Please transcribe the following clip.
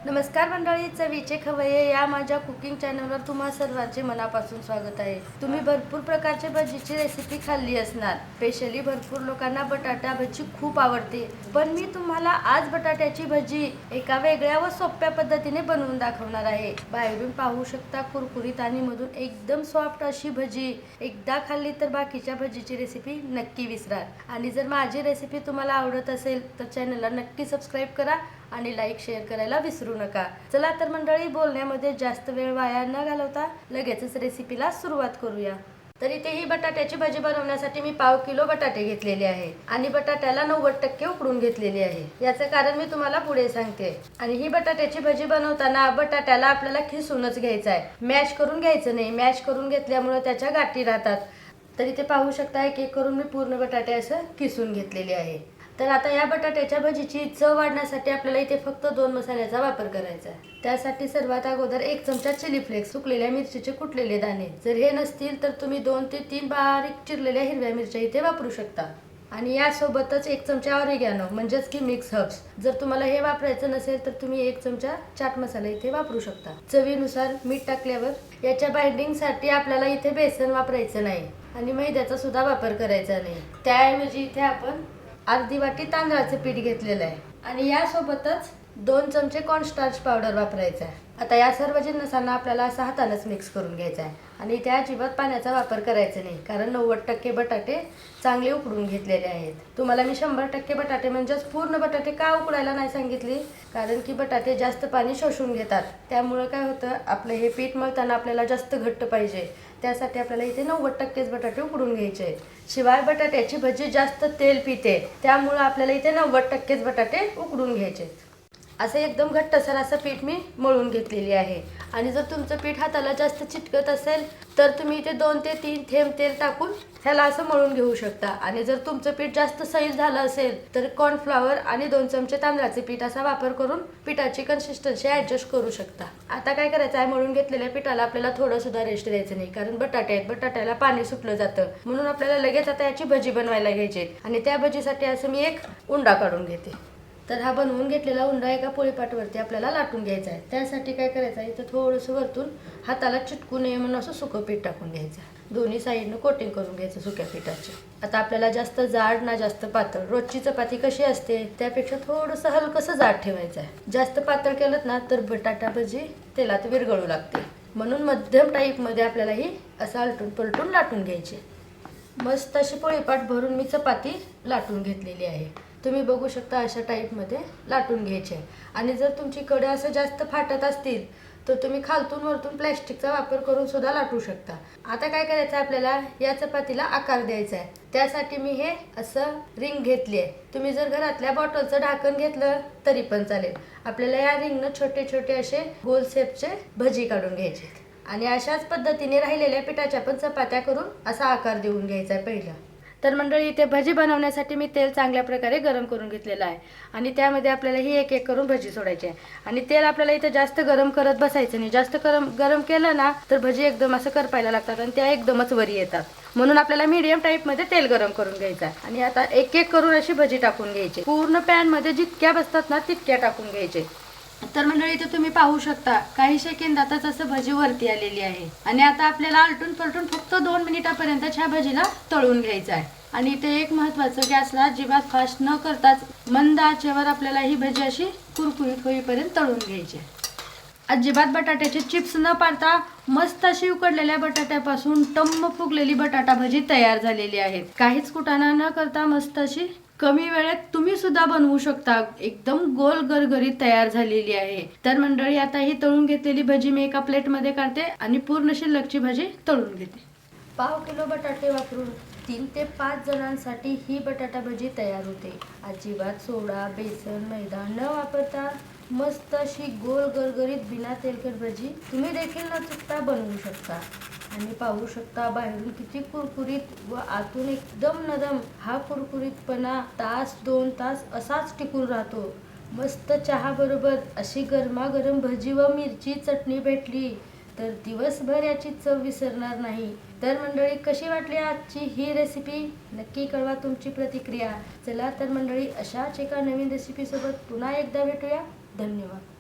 नमस्कार मंडळी, चवीचे खवय्ये या माझ्या कुकिंग चॅनलवर तुम्हा सर्वांचे मनापासून स्वागत आहे। तुम्ही भरपूर प्रकारचे भजीची रेसिपी खाल्ली असणार। स्पेशली भरपूर लोकांना बटाटा भजी खूप आवडते, पण मी तुम्हाला आज बटाट्याची भजी एका वेगळ्या व सोप्या पद्धतीने बनवून दाखवणार आहे। बाहेरून पाहू शकता कुरकुरीत आणि मधून एकदम सॉफ्ट अशी भजी। एकदा खाल्ली तर बाकीच्या भजीची रेसिपी नक्की विसराल। आणि जर माझी रेसिपी तुम्हाला आवडत असेल तर चॅनलला नक्की सबस्क्राईब करा आणि लाईक शेअर करायला विसरू नका। चला तर मंडळी, बोलण्यामध्ये जास्त वेळ वाया न घालवता लगेचच रेसिपीला सुरुवात करूया। तर इथे ही बटाट्याची भजी बनवण्यासाठी मी 1/2 किलो बटाटे घेतलेले आहे आणि बटाट्याला 90% उकडून घेतलेले आहे। याचं कारण मी तुम्हाला पुढे सांगते। आणि ही बटाट्याची भजी बनवताना बटाट्याला आपल्याला खिसूनच घ्यायचा आहे, मॅश करून घ्यायचं नाही। मॅश करून घेतल्यामुळे त्याच्या गाठी राहतात। तर इथे पाहू शकता एक एक करून मी पूर्ण बटाटे असं किसून घेतलेले आहे। तर आता या बटाट्याच्या भजीची चव वाढण्यासाठी आपल्याला इथे फक्त 2 मसाल्याचा वापर करायचा आहे। त्यासाठी सर्वात अगोदर 1 चमचा चिली फ्लेक्स, सुकलेल्या मिरचीचे कुटलेले दाणे। जर हे नसतील तर तुम्ही 2 ते 3 बारीक चिरलेल्या हिरव्या मिरच्या इथे वापरू शकता। आणि यासोबतच 1 चमचा ऑरिगॅनो म्हणजेच की मिक्स हर्ब्स। जर तुम्हाला हे वापरायचं नसेल तर तुम्ही 1 चमचा चाट मसाला इथे वापरू शकता। चवीनुसार मीठ टाकल्यावर याच्या बाइंडिंगसाठी आपल्याला इथे बेसन वापरायचं नाही आणि मैद्याचा सुद्धा वापर करायचा नाही। त्याऐवजी इथे आपण अर्धी वाटी तांदळाचे पीठ घेतलेलं आहे आणि यासोबतच 2 चमचे कॉर्नस्टार्च पावडर वापरायचा आहे। आता या सर्व जिन्नसांना आपल्याला असं हातानेच मिक्स करून घ्यायचं आहे आणि त्या अजिबात पाण्याचा वापर करायचा नाही, कारण 90% बटाटे चांगले उकडून घेतलेले आहेत। तुम्हाला मी 100% बटाटे म्हणजेच पूर्ण बटाटे का उकडायला नाही सांगितले, कारण की बटाटे जास्त पाणी शोषून घेतात। त्यामुळे काय होतं, आपलं हे पीठ मळताना आपल्याला जास्त घट्ट पाहिजे, त्यासाठी आपल्याला इथे 90%च बटाटे उकडून घ्यायचे। शिवाय बटाट्याची भजी जास्त तेल पिते, त्यामुळे आपल्याला इथे 90%च बटाटे उकडून घ्यायचे। असं एकदम घट्टसर असं पीठ मी मळून घेतलेली आहे। आणि जर तुमचं पीठ हाताला जास्त चिटकत असेल तर तुम्ही इथे 2 ते 3 थेंब तेल टाकून ह्याला असं मळून घेऊ शकता। आणि जर तुमचं पीठ जास्त सैल झालं असेल तर कॉर्नफ्लॉवर आणि 2 चमचे तांदळाचे पीठ असा वापर करून पिठाची कन्सिस्टन्सी ॲडजस्ट करू शकता। आता काय करायचं आहे, मळून घेतलेल्या पिठाला आपल्याला थोडं सुद्धा रेस्ट द्यायचं नाही, कारण बटाटे आहेत, बटाट्याला पाणी सुटलं जातं। म्हणून आपल्याला लगेच आता याची भजी बनवायला घ्यायची आणि त्या भजीसाठी असं मी एक उंडा काढून घेते। तर हा बनवून घेतलेला उंडा एका पोळीपाटवरती आपल्याला लाटून घ्यायचा आहे। त्यासाठी काय करायचं आहे, इथं थोडंसं वरतून हाताला चिटकू नये म्हणून असं सुकं पीठ टाकून घ्यायचं। दोन्ही साईडनं कोटिंग करून घ्यायचं सुक्या पिठाचे। आता आपल्याला जास्त जाड ना जास्त पातळ, रोजची चपाती कशी असते त्यापेक्षा थोडंसं हलकंसं जाड ठेवायचं आहे। जास्त पातळ केलं ना तर बटाटा भजी तेलात विरघळू लागते। म्हणून मध्यम टाईपमध्ये आपल्याला ही असं आलटून पलटून लाटून घ्यायची। मस्त अशी पोळीपाट भरून मी चपाती लाटून घेतलेली आहे। तुम्ही बघू शकता अशा टाईपमध्ये लाटून घ्यायचे। आणि जर तुमची कडे असं जास्त फाटत असतील तर तुम्ही खालतून वरतून प्लॅस्टिकचा वापर करून सुद्धा लाटू शकता। आता काय करायचं आहे, आपल्याला या चपातीला आकार द्यायचा आहे। त्यासाठी मी हे असं रिंग घेतली आहे। तुम्ही जर घरातल्या बॉटलचं ढाकण घेतलं तरी पण चालेल। आपल्याला या रिंगनं छोटे छोटे असे गोल शेपचे भजी काढून घ्यायचे आणि अशाच पद्धतीने राहिलेल्या पिठाच्या पण चपात्या करून असा आकार देऊन घ्यायचा आहे पहिला। तर मंडळी, इथे भजी बनवण्यासाठी मी तेल चांगल्या प्रकारे गरम करून घेतलेलं आहे आणि त्यामध्ये आपल्याला ही एक एक करून भजी सोडायची आहे। आणि तेल आपल्याला इथे जास्त गरम करत बसायचं नाही, जास्त गरम केलं ना तर भजी एकदम असं करपायला लागतात आणि त्या एकदमच वरी येतात। म्हणून आपल्याला मीडियम टाईपमध्ये तेल गरम करून घ्यायचं आहे आणि आता एक एक करून अशी भजी टाकून घ्यायची। पूर्ण पॅनमध्ये जितक्या बसतात ना तितक्या टाकून घ्यायचे। तर मंडळी, इथे तुम्ही पाहू शकता काही सेकंदातच असं भजी वरती आलेली आहे। आणि आता आपल्याला आलटून पलटून फक्त 2 मिनिटापर्यंत ह्या भजीला तळून घ्यायचं आहे। आणि इथे एक महत्त्वाचं, गॅसला अजिबात फास्ट न करताच मंद आचेवर आपल्याला ही भजी अशी कुरकुरीत होईपर्यंत तळून घ्यायची। अजिबात बटाट्याचे चिप्स न पाडता मस्त अशी उकडलेल्या बटाट्यापासून टम्म फुगलेली बटाटा भजी तयार झालेली आहे। काहीच कुटाणा न करता मस्त अशी कमी वेळेत तुम्ही सुद्धा बनवू शकता। एकदम गोल गरगरीत तयार झालेली आहे। तर मंडळी, आता ही तळून घेतलेली भजी मी एका प्लेटमध्ये काढते आणि पूर्ण शिल्लकची भजी तळून घेते। 1/2 किलो बटाटे वापरून 3 ते 5 जणांसाठी ही बटाटा भजी तयार होते। अजिबात सोडा, बेसन, मैदा न वापरता मस्त अशी गोल गरगरीत बिना तेलकट भजी तुम्ही देखील न चुकता बनवू शकता। आणि पाहू शकता बाहेरून किती कुरकुरीत व आतून एकदम नरम। हा कुरकुरीतपणा तास 2 तास असाच टिकून राहतो। मस्त चहा बरोबर अशी गरमागरम भजी व मिरची चटणी भेटली तर दिवसभर याची चव विसरणार नाही। तर मंडळी, कशी वाटली आजची ही रेसिपी नक्की कळवा तुमची प्रतिक्रिया। चला तर मंडळी, अशाच एका नवीन रेसिपीसोबत पुन्हा एकदा भेटूया। धन्यवाद।